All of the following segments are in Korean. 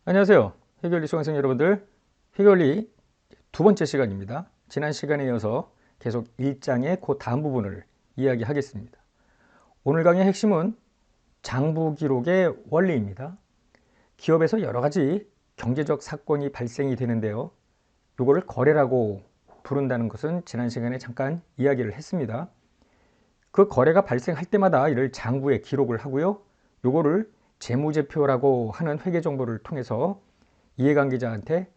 안녕하세요. 회계원리 수강생 여러분들, 회계원리 두 번째 시간입니다. 지난 시간에 이어서 계속 1장의 그 다음 부분을 이야기하겠습니다. 오늘 강의의 핵심은 장부 기록의 원리입니다. 기업에서 여러 가지 경제적 사건이 발생이 되는데요. 이거를 거래라고 부른다는 것은 지난 시간에 잠깐 이야기를 했습니다. 그 거래가 발생할 때마다 이를 장부에 기록을 하고요. 요거를 재무제표라고 하는 회계 정보를 통해서 이해관계자한테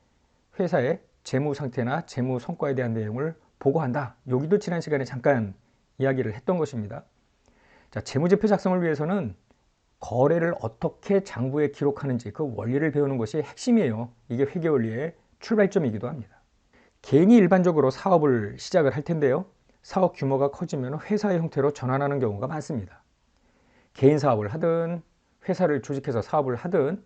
회사의 재무 상태나 재무 성과에 대한 내용을 보고한다. 여기도 지난 시간에 잠깐 이야기를 했던 것입니다. 자, 재무제표 작성을 위해서는 거래를 어떻게 장부에 기록하는지 그 원리를 배우는 것이 핵심이에요. 이게 회계 원리의 출발점이기도 합니다. 개인이 일반적으로 사업을 시작을 할 텐데요. 사업 규모가 커지면 회사의 형태로 전환하는 경우가 많습니다. 개인 사업을 하든 회사를 조직해서 사업을 하든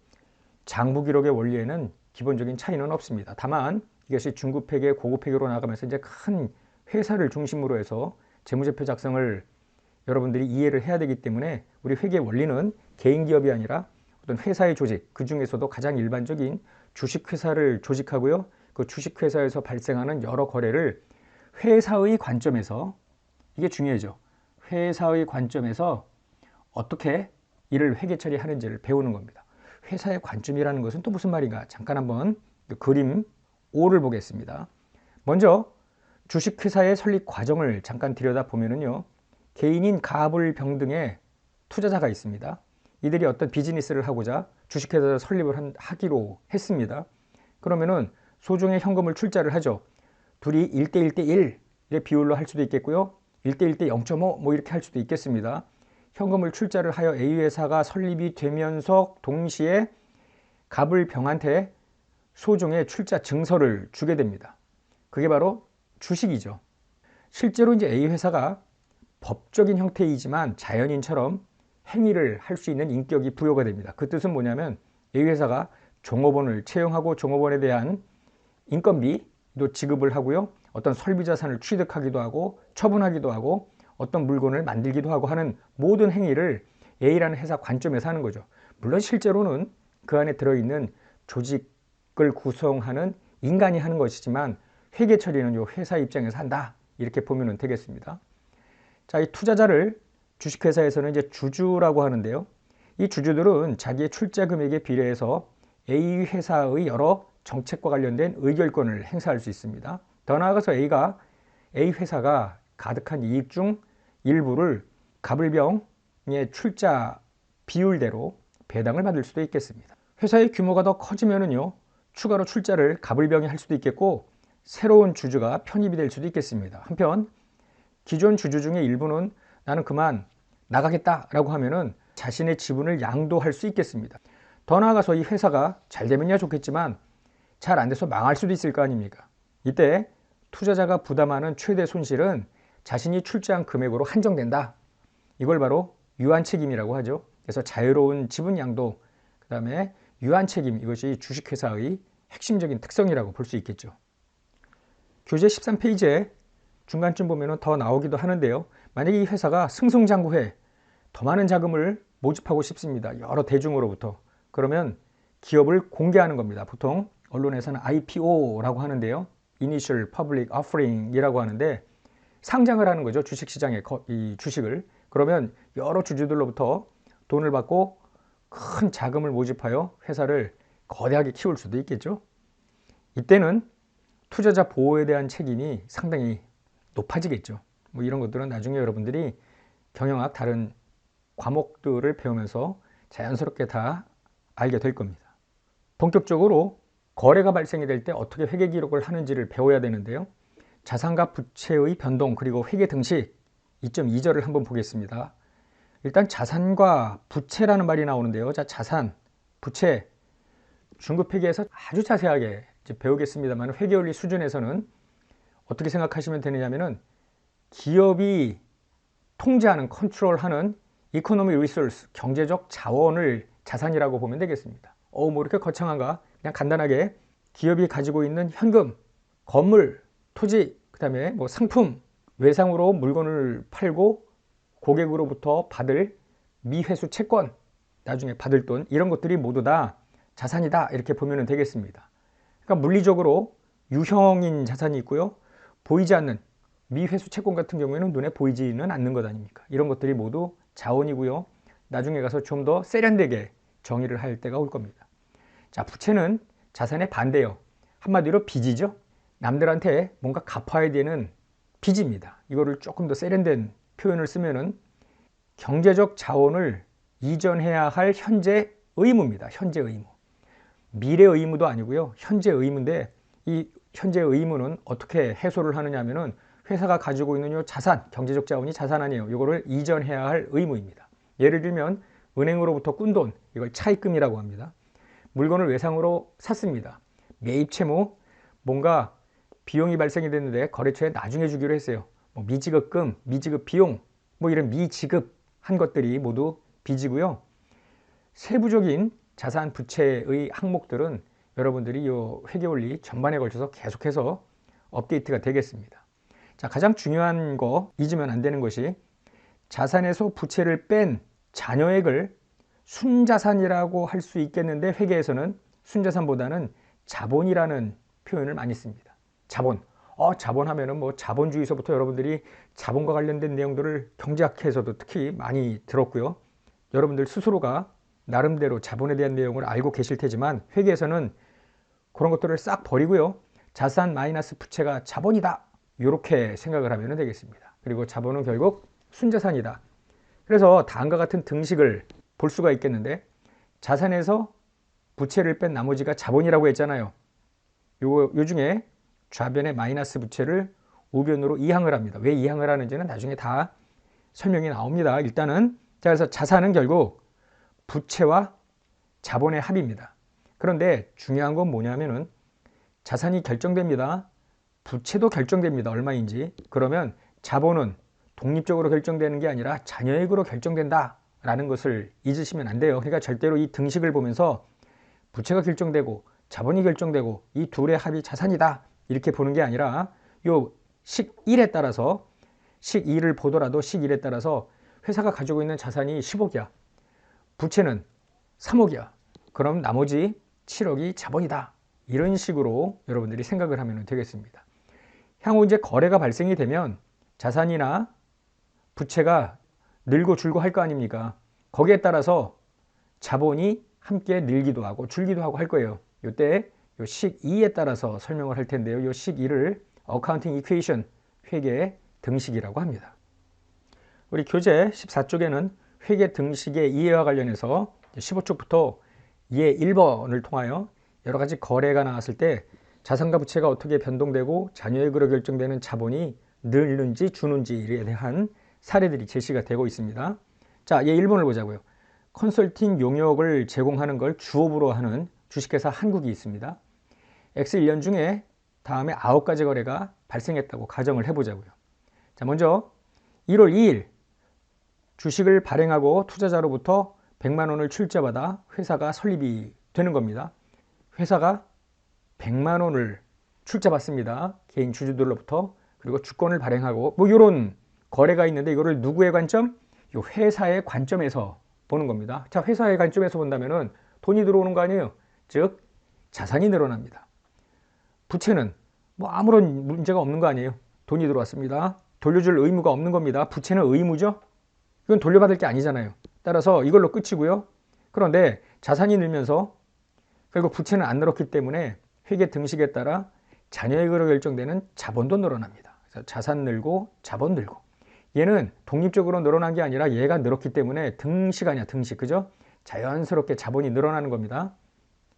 장부 기록의 원리에는 기본적인 차이는 없습니다. 다만 이것이 중급회계, 고급회계로 나가면서 이제 큰 회사를 중심으로 해서 재무제표 작성을 여러분들이 이해를 해야 되기 때문에 우리 회계 원리는 개인 기업이 아니라 어떤 회사의 조직, 그 중에서도 가장 일반적인 주식회사를 조직하고요. 그 주식회사에서 발생하는 여러 거래를 회사의 관점에서, 이게 중요하죠. 회사의 관점에서 어떻게 이를 회계 처리하는지를 배우는 겁니다. 회사의 관점이라는 것은 또 무슨 말인가? 잠깐 한번 그림 5를 보겠습니다. 먼저 주식회사의 설립 과정을 잠깐 들여다보면요. 개인인 가불병 등의 투자자가 있습니다. 이들이 어떤 비즈니스를 하고자 주식회사를 설립을 하기로 했습니다. 그러면은 소중의 현금을 출자를 하죠. 둘이 1대1대1의 비율로 할 수도 있겠고요. 1대1대 0.5 뭐 이렇게 할 수도 있겠습니다. 현금을 출자를 하여 A회사가 설립이 되면서 동시에 가불병한테 소중의 출자 증서를 주게 됩니다. 그게 바로 주식이죠. 실제로 이제 A회사가 법적인 형태이지만 자연인처럼 행위를 할 수 있는 인격이 부여가 됩니다. 그 뜻은 뭐냐면 A회사가 종업원을 채용하고 종업원에 대한 인건비도 지급을 하고요. 어떤 설비자산을 취득하기도 하고 처분하기도 하고 어떤 물건을 만들기도 하고 하는 모든 행위를 A라는 회사 관점에서 하는 거죠. 물론 실제로는 그 안에 들어있는 조직을 구성하는 인간이 하는 것이지만 회계 처리는 이 회사 입장에서 한다. 이렇게 보면 되겠습니다. 자, 이 투자자를 주식회사에서는 이제 주주라고 하는데요. 이 주주들은 자기의 출자 금액에 비례해서 A 회사의 여러 정책과 관련된 의결권을 행사할 수 있습니다. 더 나아가서 A 회사가 가득한 이익 중 일부를 가불병의 출자 비율대로 배당을 받을 수도 있겠습니다. 회사의 규모가 더 커지면은요, 추가로 출자를 가불병이 할 수도 있겠고 새로운 주주가 편입이 될 수도 있겠습니다. 한편 기존 주주 중에 일부는 나는 그만 나가겠다라고 하면은 자신의 지분을 양도할 수 있겠습니다. 더 나아가서 이 회사가 잘 되면야 좋겠지만 잘 안 돼서 망할 수도 있을 거 아닙니까? 이때 투자자가 부담하는 최대 손실은 자신이 출자한 금액으로 한정된다. 이걸 바로 유한책임이라고 하죠. 그래서 자유로운 지분 양도, 그 다음에 유한책임, 이것이 주식회사의 핵심적인 특성이라고 볼 수 있겠죠. 교재 13페이지에 중간쯤 보면 더 나오기도 하는데요. 만약에 이 회사가 승승장구해 더 많은 자금을 모집하고 싶습니다. 여러 대중으로부터. 그러면 기업을 공개하는 겁니다. 보통 언론에서는 IPO라고 하는데요. Initial Public Offering이라고 하는데 상장을 하는 거죠. 주식시장에 이 주식을. 그러면 여러 주주들로부터 돈을 받고 큰 자금을 모집하여 회사를 거대하게 키울 수도 있겠죠. 이때는 투자자 보호에 대한 책임이 상당히 높아지겠죠. 뭐 이런 것들은 나중에 여러분들이 경영학 다른 과목들을 배우면서 자연스럽게 다 알게 될 겁니다. 본격적으로 거래가 발생이 될 때 어떻게 회계 기록을 하는지를 배워야 되는데요. 자산과 부채의 변동 그리고 회계 등식 2.2절을 한번 보겠습니다. 일단 자산과 부채라는 말이 나오는데요. 자, 자산, 부채 중급회계에서 아주 자세하게 배우겠습니다만 회계원리 수준에서는 어떻게 생각하시면 되느냐면은 기업이 통제하는 컨트롤하는 이코노미 리소스 경제적 자원을 자산이라고 보면 되겠습니다. 뭐 이렇게 거창한가? 그냥 간단하게 기업이 가지고 있는 현금, 건물, 토지, 그 다음에 뭐 상품, 외상으로 물건을 팔고 고객으로부터 받을 미회수 채권, 나중에 받을 돈, 이런 것들이 모두 다 자산이다 이렇게 보면 되겠습니다. 그러니까 물리적으로 유형인 자산이 있고요. 보이지 않는 미회수 채권 같은 경우에는 눈에 보이지는 않는 것 아닙니까? 이런 것들이 모두 자원이고요. 나중에 가서 좀 더 세련되게 정의를 할 때가 올 겁니다. 자, 부채는 자산의 반대예요. 한마디로 빚이죠. 남들한테 뭔가 갚아야 되는 빚입니다. 이거를 조금 더 세련된 표현을 쓰면은 경제적 자원을 이전해야 할 현재 의무입니다. 현재 의무. 미래 의무도 아니고요. 현재 의무인데 이 현재 의무는 어떻게 해소를 하느냐 하면은 회사가 가지고 있는 요 자산, 경제적 자원이 자산 아니에요. 이거를 이전해야 할 의무입니다. 예를 들면 은행으로부터 꾼 돈, 이걸 차입금이라고 합니다. 물건을 외상으로 샀습니다. 매입 채무, 뭔가 비용이 발생이 됐는데 거래처에 나중에 주기로 했어요. 뭐 미지급금, 미지급 비용, 뭐 이런 미지급한 것들이 모두 빚이고요. 세부적인 자산 부채의 항목들은 여러분들이 이 회계원리 전반에 걸쳐서 계속해서 업데이트가 되겠습니다. 자, 가장 중요한 거 잊으면 안 되는 것이 자산에서 부채를 뺀 잔여액을 순자산이라고 할 수 있겠는데 회계에서는 순자산보다는 자본이라는 표현을 많이 씁니다. 자본. 자본 하면은 뭐 자본주의서부터 여러분들이 자본과 관련된 내용들을 경제학에서도 특히 많이 들었고요. 여러분들 스스로가 나름대로 자본에 대한 내용을 알고 계실 테지만 회계에서는 그런 것들을 싹 버리고요. 자산 마이너스 부채가 자본이다. 이렇게 생각을 하면 되겠습니다. 그리고 자본은 결국 순자산이다. 그래서 다음과 같은 등식을 볼 수가 있겠는데 자산에서 부채를 뺀 나머지가 자본이라고 했잖아요. 요 중에 좌변의 마이너스 부채를 우변으로 이항을 합니다. 왜 이항을 하는지는 나중에 다 설명이 나옵니다. 일단은 자, 그래서 자산은 결국 부채와 자본의 합입니다. 그런데 중요한 건 뭐냐면은 자산이 결정됩니다. 부채도 결정됩니다. 얼마인지. 그러면 자본은 독립적으로 결정되는 게 아니라 잔여액으로 결정된다 라는 것을 잊으시면 안 돼요. 그러니까 절대로 이 등식을 보면서 부채가 결정되고 자본이 결정되고 이 둘의 합이 자산이다 이렇게 보는 게 아니라 요 식 1에 따라서 식 2를 보더라도 식 1에 따라서 회사가 가지고 있는 자산이 10억이야. 부채는 3억이야. 그럼 나머지 7억이 자본이다. 이런 식으로 여러분들이 생각을 하면 되겠습니다. 향후 이제 거래가 발생이 되면 자산이나 부채가 늘고 줄고 할 거 아닙니까? 거기에 따라서 자본이 함께 늘기도 하고 줄기도 하고 할 거예요. 이때 식 2에 따라서 설명을 할 텐데요. 이 식 2를 어카운팅 이퀘이션 회계 등식이라고 합니다. 우리 교재 14쪽에는 회계 등식의 이해와 관련해서 15쪽부터 이해 1번을 통하여 여러 가지 거래가 나왔을 때 자산과 부채가 어떻게 변동되고 잔여액으로 결정되는 자본이 늘는지 주는지에 대한 사례들이 제시가 되고 있습니다. 자, 예 1번을 보자고요. 컨설팅 용역을 제공하는 걸 주업으로 하는 주식회사 한국이 있습니다. X1년 중에 다음에 9가지 거래가 발생했다고 가정을 해보자고요. 자, 먼저 1월 2일 주식을 발행하고 투자자로부터 100만 원을 출자받아 회사가 설립이 되는 겁니다. 회사가 100만 원을 출자받습니다. 개인 주주들로부터. 그리고 주권을 발행하고 뭐 이런 거래가 있는데 이거를 누구의 관점? 이 회사의 관점에서 보는 겁니다. 자, 회사의 관점에서 본다면은 돈이 들어오는 거 아니에요. 즉 자산이 늘어납니다. 부채는 뭐 아무런 문제가 없는 거 아니에요. 돈이 들어왔습니다. 돌려줄 의무가 없는 겁니다. 부채는 의무죠. 이건 돌려받을 게 아니잖아요. 따라서 이걸로 끝이고요. 그런데 자산이 늘면서 결국 부채는 안 늘었기 때문에 회계 등식에 따라 잔여액으로 결정되는 자본도 늘어납니다. 그래서 자산 늘고 자본 늘고 얘는 독립적으로 늘어난 게 아니라 얘가 늘었기 때문에 등식 아니야 등식 그죠? 자연스럽게 자본이 늘어나는 겁니다.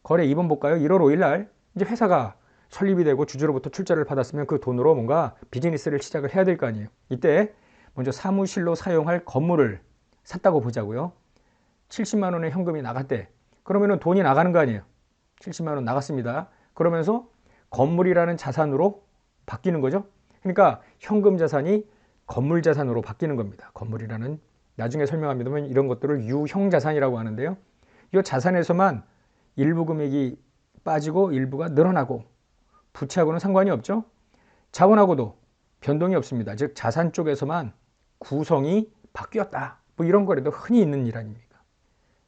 거래 2번 볼까요? 1월 5일 날 이제 회사가 설립이 되고 주주로부터 출자를 받았으면 그 돈으로 뭔가 비즈니스를 시작을 해야 될 거 아니에요. 이때 먼저 사무실로 사용할 건물을 샀다고 보자고요. 70만 원의 현금이 나갔대. 그러면은 돈이 나가는 거 아니에요. 70만 원 나갔습니다. 그러면서 건물이라는 자산으로 바뀌는 거죠. 그러니까 현금 자산이 건물 자산으로 바뀌는 겁니다. 건물이라는 나중에 설명합니다만 이런 것들을 유형 자산이라고 하는데요. 이 자산에서만 일부 금액이 빠지고 일부가 늘어나고 부채하고는 상관이 없죠. 자본하고도 변동이 없습니다. 즉 자산 쪽에서만 구성이 바뀌었다. 뭐 이런 거래도 흔히 있는 일 아닙니까?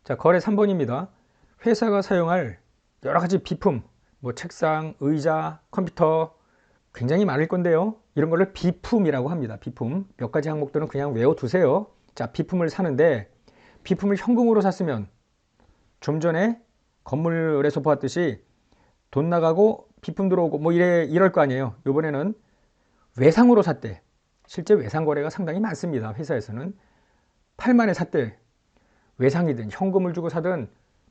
자, 거래 3번입니다. 회사가 사용할 여러 가지 비품, 뭐 책상, 의자, 컴퓨터 굉장히 많을 건데요. 이런 걸로 비품이라고 합니다. 비품. 몇 가지 항목들은 그냥 외워두세요. 자, 비품을 사는데 비품을 현금으로 샀으면 좀 전에 건물에서 보았듯이 돈 나가고 비품 들어오고 뭐 이럴 거 아니에요. 이번에는 외상으로 샀대. 실제 외상 거래가 상당히 많습니다. 회사에서는 팔만에 샀대. 외상이든 현금을 주고 사든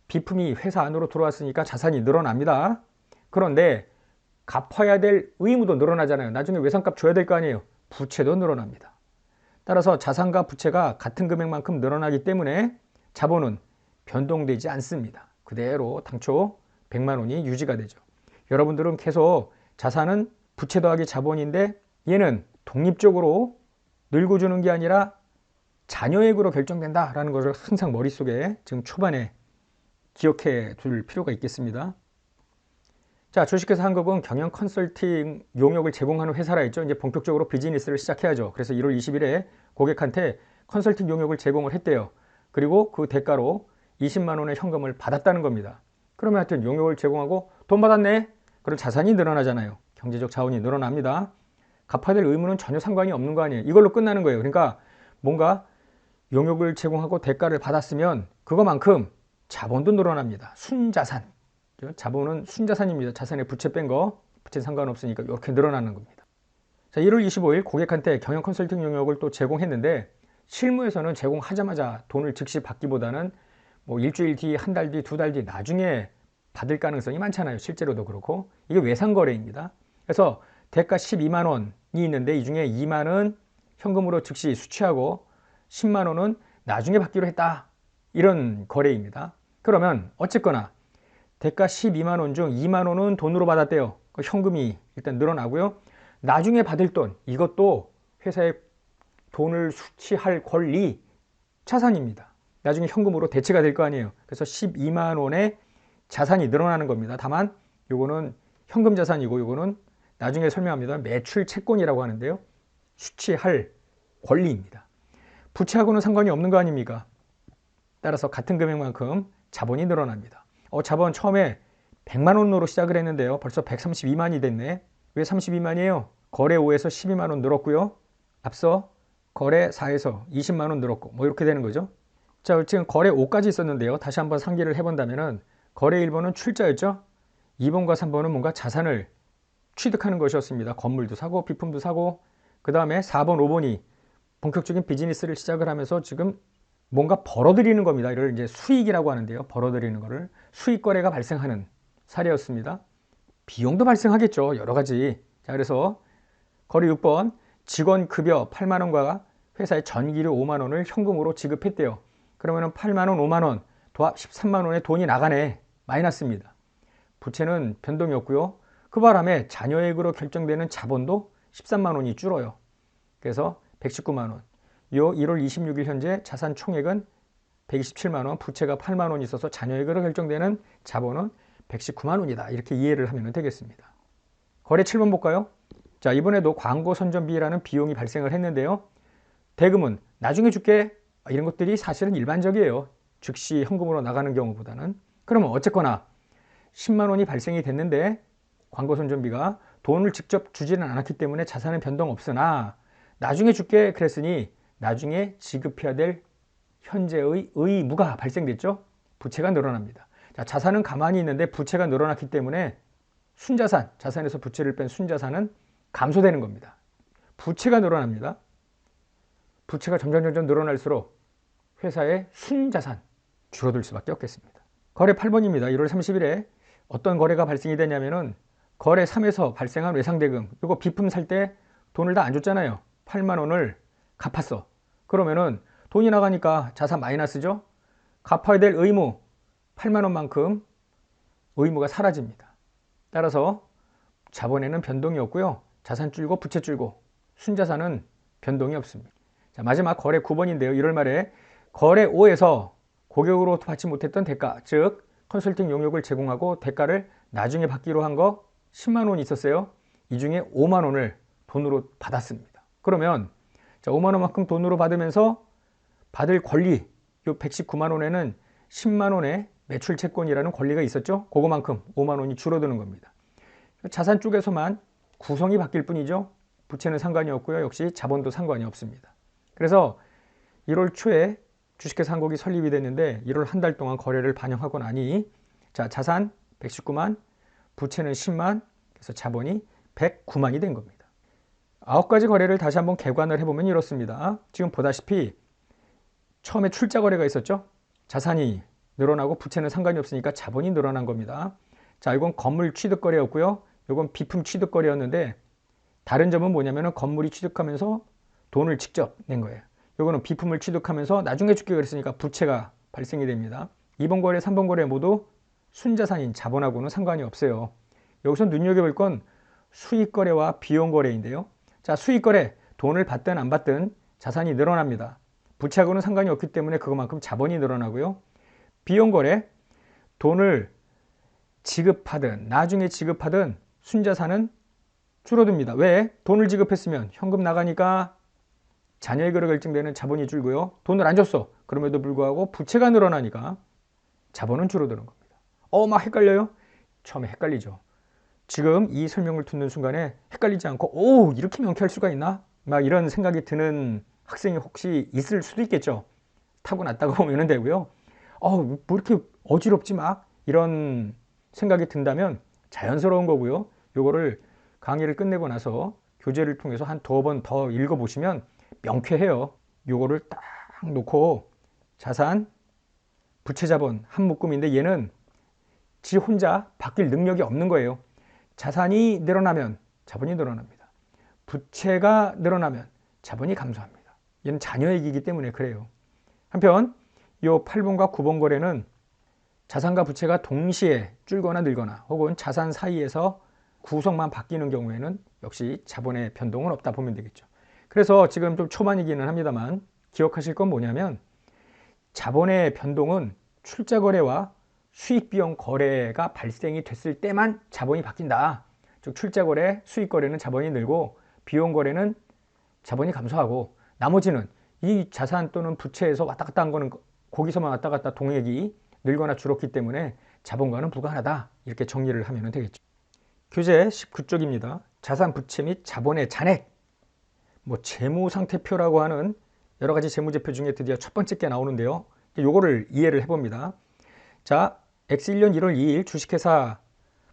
비품이 회사 안으로 들어왔으니까 자산이 늘어납니다. 그런데 갚아야 될 의무도 늘어나잖아요. 나중에 외상값 줘야 될 거 아니에요. 부채도 늘어납니다. 따라서 자산과 부채가 같은 금액만큼 늘어나기 때문에 자본은 변동되지 않습니다. 그대로 당초 100만 원이 유지가 되죠. 여러분들은 계속 자산은 부채 더하기 자본인데 얘는 독립적으로 늙어주는 게 아니라 자녀액으로 결정된다라는 것을 항상 머릿속에 지금 초반에 기억해 둘 필요가 있겠습니다. 자, 주식회사 한국은 경영 컨설팅 용역을 제공하는 회사라 했죠. 이제 본격적으로 비즈니스를 시작해야죠. 그래서 1월 20일에 고객한테 컨설팅 용역을 제공을 했대요. 그리고 그 대가로 20만 원의 현금을 받았다는 겁니다. 그러면 하여튼 용역을 제공하고 돈 받았네? 그럼 자산이 늘어나잖아요. 경제적 자원이 늘어납니다. 갚아야 될 의무는 전혀 상관이 없는 거 아니에요. 이걸로 끝나는 거예요. 그러니까 뭔가 용역을 제공하고 대가를 받았으면 그거만큼 자본도 늘어납니다. 순자산. 자본은 순자산입니다. 자산에 부채 뺀 거, 부채 상관없으니까 이렇게 늘어나는 겁니다. 자, 1월 25일 고객한테 경영 컨설팅 용역을 또 제공했는데 실무에서는 제공하자마자 돈을 즉시 받기보다는 뭐 일주일 뒤, 한 달 뒤, 두 달 뒤 나중에 받을 가능성이 많잖아요. 실제로도 그렇고. 이게 외상거래입니다. 그래서 대가 12만 원이 있는데 이 중에 2만 원 현금으로 즉시 수취하고 10만 원은 나중에 받기로 했다. 이런 거래입니다. 그러면 어쨌거나 대가 12만 원 중 2만 원은 돈으로 받았대요. 현금이 일단 늘어나고요. 나중에 받을 돈, 이것도 회사에 돈을 수취할 권리, 자산입니다. 나중에 현금으로 대체가 될 거 아니에요. 그래서 12만 원의 자산이 늘어나는 겁니다. 다만 요거는 현금 자산이고 요거는 나중에 설명합니다. 매출 채권이라고 하는데요. 수취할 권리입니다. 부채하고는 상관이 없는 거 아닙니까? 따라서 같은 금액만큼 자본이 늘어납니다. 자본 처음에 100만 원으로 시작을 했는데요. 벌써 132만이 됐네. 왜 32만이에요? 거래 5에서 12만 원 늘었고요. 앞서 거래 4에서 20만 원 늘었고 뭐 이렇게 되는 거죠. 자, 지금 거래 5까지 있었는데요. 다시 한번 상기를 해본다면은 거래 1번은 출자였죠. 2번과 3번은 뭔가 자산을 취득하는 것이었습니다. 건물도 사고 비품도 사고 그 다음에 4번, 5번이 본격적인 비즈니스를 시작을 하면서 지금 뭔가 벌어들이는 겁니다. 이걸 이제 수익이라고 하는데요. 벌어들이는 거를 수익 거래가 발생하는 사례였습니다. 비용도 발생하겠죠. 여러 가지. 자, 그래서 거래 6번 직원 급여 8만 원과 회사의 전기료 5만 원을 현금으로 지급했대요. 그러면은 8만 원, 5만 원, 도합 13만 원의 돈이 나가네. 마이너스입니다. 부채는 변동이 없고요. 그 바람에 자녀액으로 결정되는 자본도 13만 원이 줄어요. 그래서 119만 원. 요 1월 26일 현재 자산 총액은 127만 원, 부채가 8만 원이 있어서 자녀액으로 결정되는 자본은 119만 원이다. 이렇게 이해를 하면 되겠습니다. 거래 7번 볼까요? 자, 이번에도 광고 선전비라는 비용이 발생을 했는데요. 대금은 나중에 줄게. 이런 것들이 사실은 일반적이에요. 즉시 현금으로 나가는 경우보다는. 그러면 어쨌거나 10만 원이 발생이 됐는데 광고 선전비가 돈을 직접 주지는 않았기 때문에 자산은 변동 없으나 나중에 줄게 그랬으니 나중에 지급해야 될 현재의 의무가 발생됐죠. 부채가 늘어납니다. 자, 자산은 가만히 있는데 부채가 늘어났기 때문에 순자산, 자산에서 부채를 뺀 순자산은 감소되는 겁니다. 부채가 늘어납니다. 부채가 점점 늘어날수록 회사의 순자산 줄어들 수밖에 없겠습니다. 거래 8번입니다. 1월 30일에 어떤 거래가 발생이 되냐면은 거래 3에서 발생한 외상대금, 이거 비품 살 때 돈을 다 안 줬잖아요. 8만 원을 갚았어. 그러면은 돈이 나가니까 자산 마이너스죠. 갚아야 될 의무 8만 원만큼 의무가 사라집니다. 따라서 자본에는 변동이 없고요. 자산 줄고 부채 줄고 순자산은 변동이 없습니다. 자, 마지막 거래 9번인데요. 1월 말에 거래 5에서 고객으로부터 받지 못했던 대가, 즉 컨설팅 용역을 제공하고 대가를 나중에 받기로 한 거 10만 원이 있었어요. 이 중에 5만 원을 돈으로 받았습니다. 그러면 자, 5만 원만큼 돈으로 받으면서 받을 권리, 요 119만 원에는 10만 원의 매출 채권이라는 권리가 있었죠. 그거만큼 5만 원이 줄어드는 겁니다. 자산 쪽에서만 구성이 바뀔 뿐이죠. 부채는 상관이 없고요. 역시 자본도 상관이 없습니다. 그래서 1월 초에 주식회사 한국이 설립이 됐는데 1월 한 달 동안 거래를 반영하고 나니 자산 119만, 부채는 10만, 그래서 자본이 109만이 된 겁니다. 9가지 거래를 다시 한번 개관을 해보면 이렇습니다. 지금 보다시피 처음에 출자 거래가 있었죠. 자산이 늘어나고 부채는 상관이 없으니까 자본이 늘어난 겁니다. 자, 이건 건물 취득 거래였고요. 이건 비품 취득 거래였는데 다른 점은 뭐냐면은 건물이 취득하면서 돈을 직접 낸 거예요. 이거는 비품을 취득하면서 나중에 줄게 그랬으니까 부채가 발생이 됩니다. 2번 거래, 3번 거래 모두 순자산인 자본하고는 상관이 없어요. 여기서 눈여겨볼 건 수익 거래와 비용 거래인데요. 자, 수익 거래, 돈을 받든 안 받든 자산이 늘어납니다. 부채하고는 상관이 없기 때문에 그것만큼 자본이 늘어나고요. 비용 거래, 돈을 지급하든 나중에 지급하든 순자산은 줄어듭니다. 왜? 돈을 지급했으면 현금 나가니까 자녀의 거래 결정되는 자본이 줄고요. 돈을 안 줬어. 그럼에도 불구하고 부채가 늘어나니까 자본은 줄어드는 겁니다. 막 헷갈려요? 처음에 헷갈리죠. 지금 이 설명을 듣는 순간에 헷갈리지 않고 이렇게 명쾌할 수가 있나? 막 이런 생각이 드는 학생이 혹시 있을 수도 있겠죠. 타고났다고 보면 되고요. 뭐 이렇게 어지럽지 막 이런 생각이 든다면 자연스러운 거고요. 요거를 강의를 끝내고 나서 교재를 통해서 한 2번 더 읽어보시면 명쾌해요. 요거를 딱 놓고 자산, 부채, 자본 한 묶음인데 얘는 지 혼자 바뀔 능력이 없는 거예요. 자산이 늘어나면 자본이 늘어납니다. 부채가 늘어나면 자본이 감소합니다. 얘는 자녀액이기 때문에 그래요. 한편 요 8번과 9번 거래는 자산과 부채가 동시에 줄거나 늘거나 혹은 자산 사이에서 구성만 바뀌는 경우에는 역시 자본의 변동은 없다 보면 되겠죠. 그래서 지금 좀 초반이기는 합니다만 기억하실 건 뭐냐면 자본의 변동은 출자 거래와 수익 비용 거래가 발생이 됐을 때만 자본이 바뀐다. 즉 출자 거래, 수익 거래는 자본이 늘고 비용 거래는 자본이 감소하고 나머지는 이 자산 또는 부채에서 왔다 갔다 한 거는 거기서만 왔다 갔다 동액이 늘거나 줄었기 때문에 자본과는 무관하다. 이렇게 정리를 하면 되겠죠. 교재 19쪽입니다. 자산, 부채 및 자본의 잔액, 재무상태표라고 하는 여러 가지 재무제표 중에 드디어 첫 번째 게 나오는데요. 요거를 이해를 해봅니다. 자, X1년 1월 2일 주식회사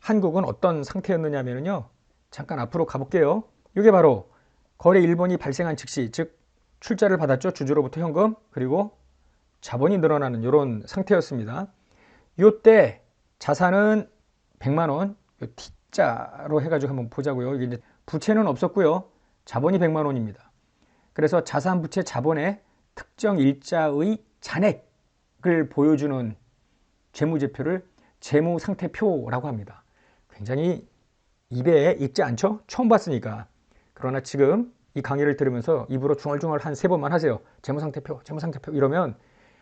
한국은 어떤 상태였느냐면요. 잠깐 앞으로 가볼게요. 이게 바로 거래 1번이 발생한 즉시, 즉 출자를 받았죠. 주주로부터 현금, 그리고 자본이 늘어나는 이런 상태였습니다. 요때 자산은 100만 원, 요 T자로 해가지고 한번 보자고요. 이게 이제 부채는 없었고요. 자본이 100만 원입니다. 그래서 자산, 부채, 자본의 특정 일자의 잔액을 보여주는 재무제표를 재무상태표라고 합니다. 굉장히 입에 익지 않죠? 처음 봤으니까. 그러나 지금 이 강의를 들으면서 입으로 중얼중얼 한 3번만 하세요. 재무상태표, 재무상태표 이러면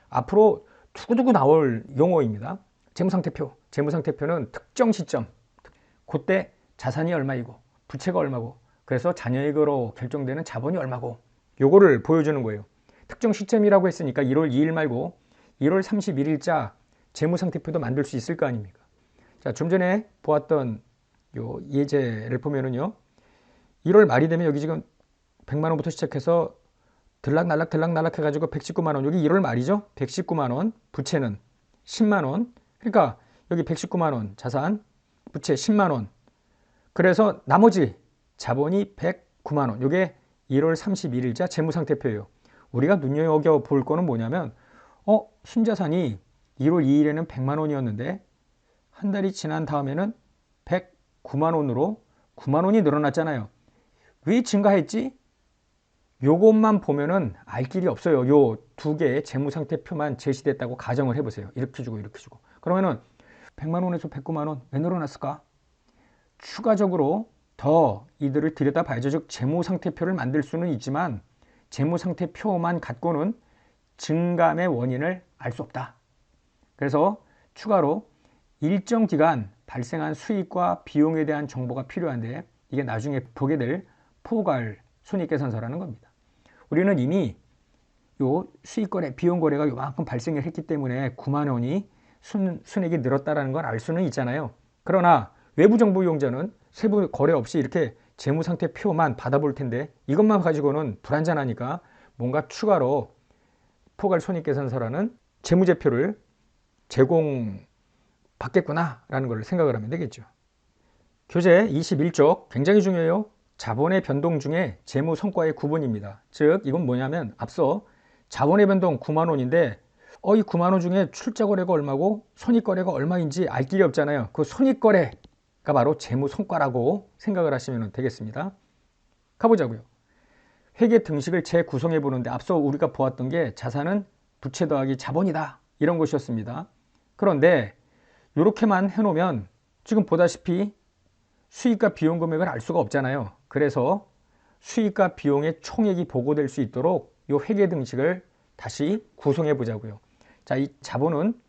앞으로 두고두고 나올 용어입니다. 재무상태표, 재무상태표는 특정 시점, 그때 자산이 얼마이고 부채가 얼마고 그래서 자녀액으로 결정되는 자본이 얼마고 요거를 보여주는 거예요. 특정 시점이라고 했으니까 1월 2일 말고 1월 31일자 재무상태표도 만들 수 있을 거 아닙니까? 자, 좀 전에 보았던 요 예제를 보면은요. 1월 말이 되면 여기 지금 100만 원부터 시작해서 들락날락 해가지고 119만 원. 여기 1월 말이죠. 119만 원. 부채는 10만 원. 그러니까 여기 119만 원 자산, 부채 10만 원. 그래서 나머지 자본이 109만 원. 이게 1월 31일자 재무상태표예요. 우리가 눈여겨볼 거는 뭐냐면 순자산이 1월 2일에는 100만 원이었는데 한 달이 지난 다음에는 109만 원으로 9만 원이 늘어났잖아요. 왜 증가했지? 요것만 보면은 알 길이 없어요. 요 두 개의 재무상태표만 제시됐다고 가정을 해보세요. 이렇게 주고 이렇게 주고. 그러면은 100만 원에서 109만 원 왜 늘어났을까? 추가적으로 더 이들을 들여다봐야죠. 즉 재무상태표를 만들 수는 있지만 재무상태표만 갖고는 증감의 원인을 알 수 없다. 그래서 추가로 일정 기간 발생한 수익과 비용에 대한 정보가 필요한데 이게 나중에 보게 될 포괄 손익계산서라는 겁니다. 우리는 이미 요 수익거래, 비용거래가 요만큼 발생을 했기 때문에 9만 원이 순이익이 늘었다는 걸 알 수는 있잖아요. 그러나 외부 정보 이용자는 세부 거래 없이 이렇게 재무상태표만 받아볼 텐데 이것만 가지고는 불안전하니까 뭔가 추가로 포괄 손익계산서라는 재무제표를 제공받겠구나라는 걸 생각을 하면 되겠죠. 교재 21쪽 굉장히 중요해요. 자본의 변동 중에 재무 성과의 구분입니다. 즉 이건 뭐냐면 앞서 자본의 변동 9만 원인데 이 9만 원 중에 출자거래가 얼마고 손익거래가 얼마인지 알 길이 없잖아요. 그 손익거래가 바로 재무 성과라고 생각을 하시면 되겠습니다. 가보자고요. 회계 등식을 재구성해 보는데 앞서 우리가 보았던 게 자산은 부채 더하기 자본이다 이런 것이었습니다. 그런데 이렇게만 해놓으면 지금 보다시피 수익과 비용 금액을 알 수가 없잖아요. 그래서 수익과 비용의 총액이 보고될 수 있도록 이 회계 등식을 다시 구성해 보자고요. 자, 이 자본은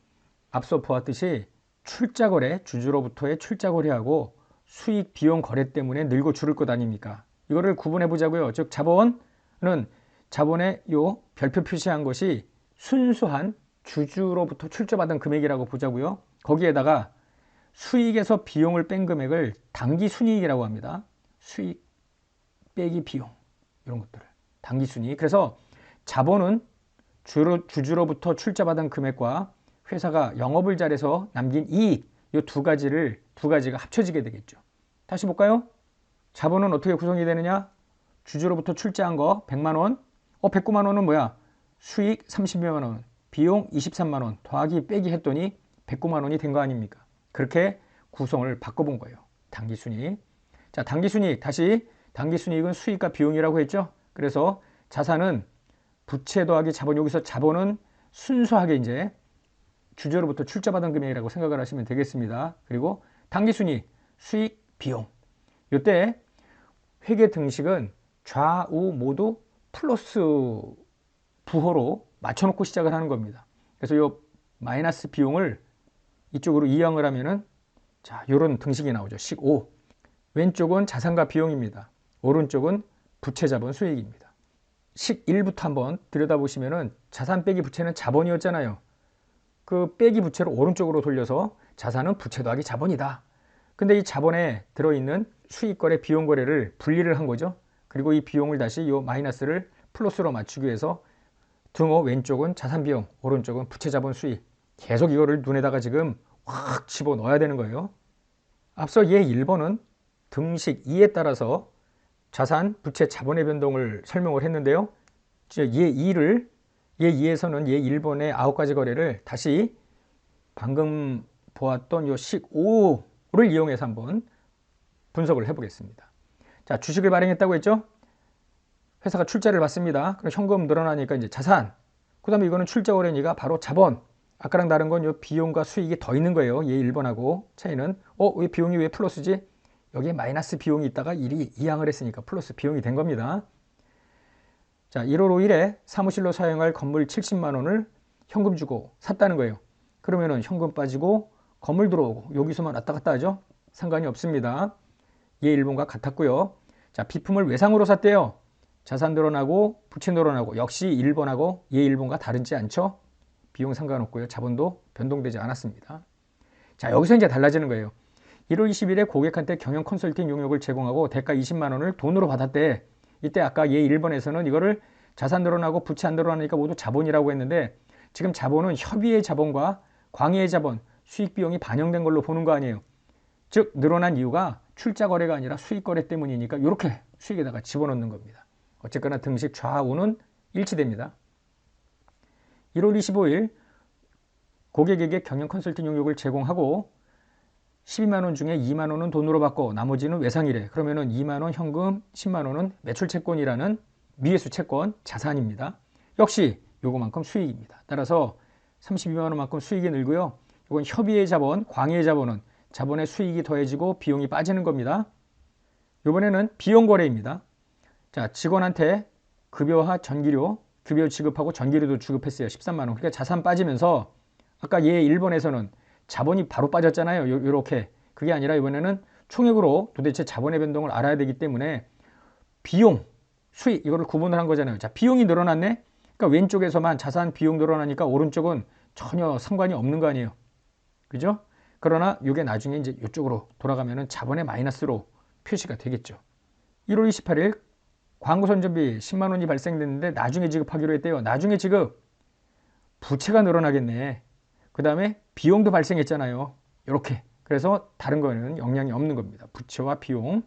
앞서 보았듯이 출자거래, 주주로부터의 출자거래하고 수익 비용 거래 때문에 늘고 줄을 것 아닙니까? 이거를 구분해 보자고요. 즉 자본은 자본의 요 별표 표시한 것이 순수한 주주로부터 출자받은 금액이라고 보자고요. 거기에다가 수익에서 비용을 뺀 금액을 당기순이익이라고 합니다. 수익 빼기 비용 이런 것들을 당기순이익. 그래서 자본은 주주로부터 출자받은 금액과 회사가 영업을 잘해서 남긴 이익 이 두 가지가 합쳐지게 되겠죠. 다시 볼까요? 자본은 어떻게 구성이 되느냐? 주주로부터 출자한 거 100만 원. 109만 원은 뭐야? 수익 30만 원, 비용 23만 원 더하기 빼기 했더니 109만 원이 된 거 아닙니까? 그렇게 구성을 바꿔본 거예요. 당기순이익. 자, 당기순이익 다시 당기순이익은 수익과 비용이라고 했죠. 그래서 자산은 부채 더하기 자본, 여기서 자본은 순수하게 이제 주주로부터 출자받은 금액이라고 생각을 하시면 되겠습니다. 그리고 당기순이익, 수익, 비용. 이때 회계 등식은 좌우 모두 플러스 부호로 맞춰놓고 시작을 하는 겁니다. 그래서 이 마이너스 비용을 이쪽으로 이항을 하면은 자, 요런 등식이 나오죠. 식 5. 왼쪽은 자산과 비용입니다. 오른쪽은 부채 자본 수익입니다. 식 1부터 한번 들여다보시면은 자산 빼기 부채는 자본이었잖아요. 그 빼기 부채를 오른쪽으로 돌려서 자산은 부채 더하기 자본이다. 근데 이 자본에 들어있는 수익거래, 비용거래를 분리를 한 거죠. 그리고 이 비용을 다시 이 마이너스를 플러스로 맞추기 위해서 등호 왼쪽은 자산 비용, 오른쪽은 부채 자본 수익. 계속 이거를 눈에다가 지금 확 집어 넣어야 되는 거예요. 앞서 예 1번은 등식 2에 따라서 자산, 부채, 자본의 변동을 설명을 했는데요. 예 2에서는 예 1번의 9가지 거래를 다시 방금 보았던 요 식 5를 이용해서 한번 분석을 해보겠습니다. 자, 주식을 발행했다고 했죠? 회사가 출자를 받습니다. 그럼 현금 늘어나니까 이제 자산. 그 다음에 이거는 출자 거래니까 바로 자본. 아까랑 다른 건 요 비용과 수익이 더 있는 거예요. 얘 1번하고 차이는 왜 비용이 왜 플러스지? 여기에 마이너스 비용이 있다가 일이 이항을 했으니까 플러스 비용이 된 겁니다. 자, 1월 5일에 사무실로 사용할 건물 70만 원을 현금 주고 샀다는 거예요. 그러면은 현금 빠지고 건물 들어오고 여기서만 왔다 갔다 하죠? 상관이 없습니다. 얘 1번과 같았고요. 자, 비품을 외상으로 샀대요. 자산 늘어나고 부채 늘어나고 역시 1번하고 얘 1번과 다르지 않죠? 비용 상관없고요. 자본도 변동되지 않았습니다. 자, 여기서 이제 달라지는 거예요. 1월 20일에 고객한테 경영 컨설팅 용역을 제공하고 대가 20만 원을 돈으로 받았대. 이때 아까 얘 1번에서는 이거를 자산 늘어나고 부채 안 늘어나니까 모두 자본이라고 했는데 지금 자본은 협의의 자본과 광의의 자본, 수익 비용이 반영된 걸로 보는 거 아니에요. 즉 늘어난 이유가 출자 거래가 아니라 수익 거래 때문이니까 이렇게 수익에다가 집어넣는 겁니다. 어쨌거나 등식 좌우는 일치됩니다. 1월 25일 고객에게 경영 컨설팅 용역을 제공하고 12만 원 중에 2만 원은 돈으로 받고 나머지는 외상이래. 그러면은 2만 원 현금, 10만 원은 매출 채권이라는 미회수 채권 자산입니다. 역시 요거만큼 수익입니다. 따라서 32만 원만큼 수익이 늘고요. 이건 협의의 자본, 광의의 자본은 자본의 수익이 더해지고 비용이 빠지는 겁니다. 이번에는 비용 거래입니다. 자, 직원한테 급여와 전기료, 급여 지급하고 전기료도 지급했어요. 13만 원. 그러니까 자산 빠지면서 아까 얘 1번에서는 자본이 바로 빠졌잖아요. 요렇게. 그게 아니라 이번에는 총액으로 도대체 자본의 변동을 알아야 되기 때문에 비용, 수익 이거를 구분을 한 거잖아요. 자, 비용이 늘어났네. 그러니까 왼쪽에서만 자산 비용 늘어나니까 오른쪽은 전혀 상관이 없는 거 아니에요. 그죠? 그러나 이게 나중에 이제 이쪽으로 돌아가면은 자본의 마이너스로 표시가 되겠죠. 1월 28일 광고 선전비 10만 원이 발생됐는데 나중에 지급하기로 했대요. 나중에 지급. 부채가 늘어나겠네. 그 다음에 비용도 발생했잖아요. 이렇게. 그래서 다른 거에는 영향이 없는 겁니다. 부채와 비용.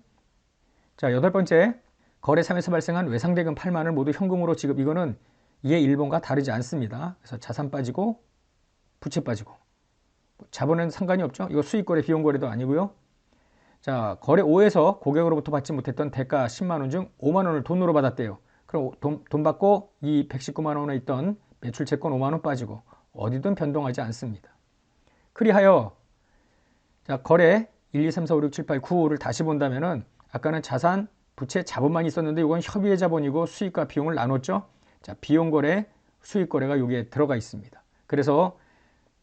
자, 여덟 번째. 거래상에서 발생한 외상대금 8만 원을 모두 현금으로 지급. 이거는 이해 1번과 다르지 않습니다. 그래서 자산 빠지고 부채 빠지고. 자본에는 상관이 없죠. 이거 수익거래, 비용거래도 아니고요. 자, 거래 5에서 고객으로부터 받지 못했던 대가 10만 원 중 5만 원을 돈으로 받았대요. 그럼 돈 받고 이 119만 원에 있던 매출 채권 5만 원 빠지고 어디든 변동하지 않습니다. 그리하여 자, 거래 1, 2, 3, 4, 5, 6, 7, 8, 9를 다시 본다면은 아까는 자산, 부채, 자본만 있었는데 이건 협의의 자본이고 수익과 비용을 나눴죠. 자, 비용거래, 수익거래가 여기에 들어가 있습니다. 그래서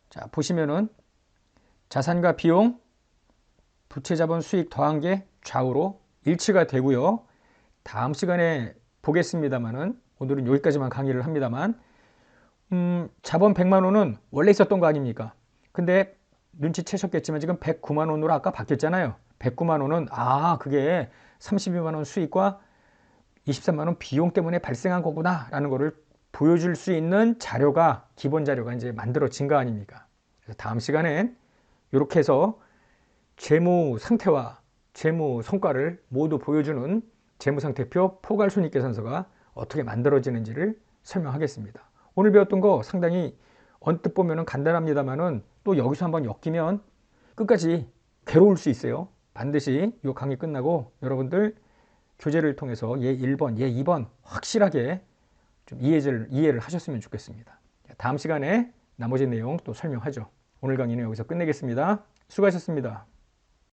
자, 보시면은 자산과 비용, 부채, 자본, 수익 더한 게 좌우로 일치가 되고요. 다음 시간에 보겠습니다만은 오늘은 여기까지만 강의를 합니다만 자본 100만 원은 원래 있었던 거 아닙니까? 근데 눈치채셨겠지만 지금 109만 원으로 아까 바뀌었잖아요. 109만 원은 그게 32만 원 수익과 23만 원 비용 때문에 발생한 거구나 라는 거를 보여줄 수 있는 자료가 기본 자료가 이제 만들어진 거 아닙니까? 그래서 다음 시간엔 이렇게 해서 재무 상태와 재무 성과를 모두 보여주는 재무상태표 포괄손익계산서가 어떻게 만들어지는지를 설명하겠습니다. 오늘 배웠던 거 상당히 언뜻 보면 간단합니다만은 또 여기서 한번 엮이면 끝까지 괴로울 수 있어요. 반드시 이 강의 끝나고 여러분들 교재를 통해서 예 1번, 예 2번 확실하게 좀 이해를 하셨으면 좋겠습니다. 다음 시간에 나머지 내용 또 설명하죠. 오늘 강의는 여기서 끝내겠습니다. 수고하셨습니다.